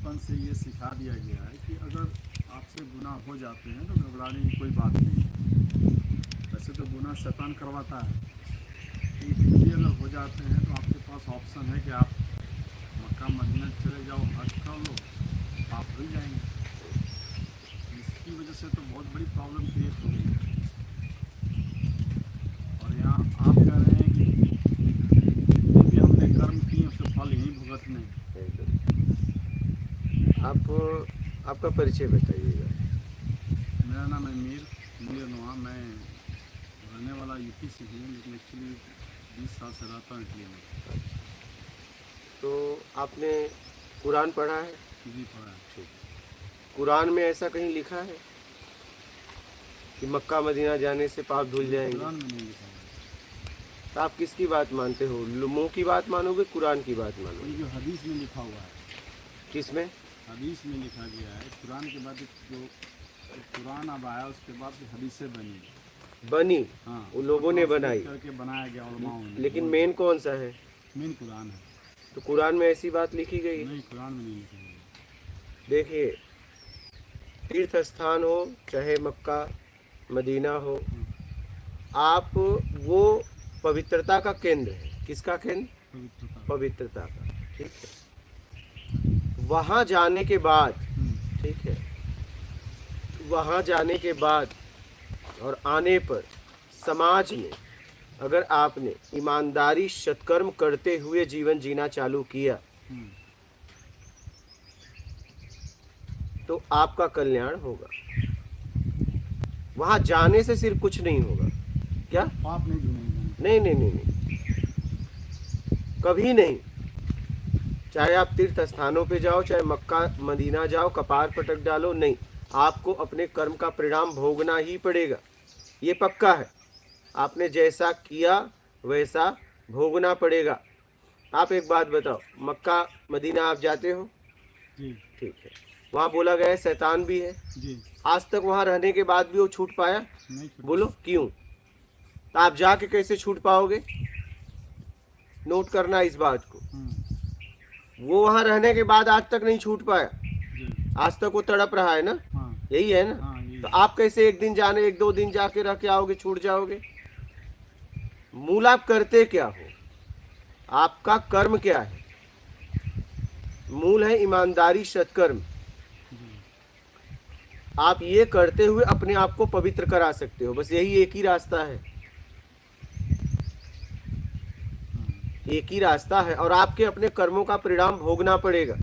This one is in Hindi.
बचपन से ये सिखा दिया गया है कि अगर आपसे गुनाह हो जाते हैं तो घबराने की कोई बात नहीं है। वैसे तो गुनाह शैतान करवाता है, लेकिन फिर भी अगर हो जाते हैं तो आपके पास ऑप्शन है कि आप मक्का मदीना चले जाओ, हज कर लो, आप भूल जाएंगे। इसकी वजह से तो बहुत बड़ी प्रॉब्लम क्रिएट हो गई है। और यहाँ आप कह रहे हैं कि जितने भी हमने कर्म किए उसके फल यहीं भुगतने हैं। आप आपका परिचय बताइएगा। मेरा नाम है मीर नुआ। मैं रहने वाला यूपी से हूँ, लेकिन एक्चुअली 20 साल से रहता हूँ इटली में। तो आपने कुरान पढ़ा है? जी पढ़ा है। ठीक। कुरान में ऐसा कहीं लिखा है कि मक्का मदीना जाने से पाप धुल जाएंगे? कुरान में नहीं लिखा है। तो आप किसकी बात मानते हो? मुंह की बात मानोगे, कुरान की बात मानोगे? ये जो हदीस में लिखा हुआ है, किसमें? हदीस में लिखा गया है। कुरान के बाद जो कुरान अब आया उसके बाद हदीसें बनी। हाँ, वो लोगों ने बनाई करके बनाया गया उलमाओं ने। लेकिन मेन कौन सा है? मेन कुरान है। तो कुरान में ऐसी बात लिखी गई? नहीं, कुरान में नहीं लिखी गई। देखिए, तीर्थ स्थान हो चाहे मक्का मदीना हो, आप वो पवित्रता का केंद्र है। किसका केंद्र? पवित्रता का। ठीक है। वहाँ जाने के बाद, ठीक है, वहाँ जाने के बाद और आने पर समाज में अगर आपने ईमानदारी सत्कर्म करते हुए जीवन जीना चालू किया तो आपका कल्याण होगा। वहां जाने से सिर्फ कुछ नहीं होगा। क्या? पाप नहीं धुलेंगे। नहीं नहीं नहीं नहीं, कभी नहीं। चाहे आप तीर्थ स्थानों पे जाओ, चाहे मक्का मदीना जाओ, कपार पटक डालो, नहीं, आपको अपने कर्म का परिणाम भोगना ही पड़ेगा। ये पक्का है। आपने जैसा किया वैसा भोगना पड़ेगा। आप एक बात बताओ, मक्का मदीना आप जाते हो? जी। ठीक है। वहाँ बोला गया है शैतान भी है। जी। आज तक वहाँ रहने के बाद भी वो छूट पाया? नहीं छूटा। बोलो क्यों? तो आप जाके कैसे छूट पाओगे? नोट करना इस बात को। वो वहाँ रहने के बाद आज तक नहीं छूट पाया। जी। आज तक वो तड़प रहा है ना। हाँ। यही है ना। हाँ, यही। तो आप कैसे एक दिन जाने, एक दो दिन जाके रह के आओगे, छूट जाओगे? मूल आप करते क्या हो? आपका कर्म क्या है? मूल है ईमानदारी सत्कर्म। आप ये करते हुए अपने आप को पवित्र करा सकते हो। बस यही एक ही रास्ता है। एक ही रास्ता है और आपके अपने कर्मों का परिणाम भोगना पड़ेगा।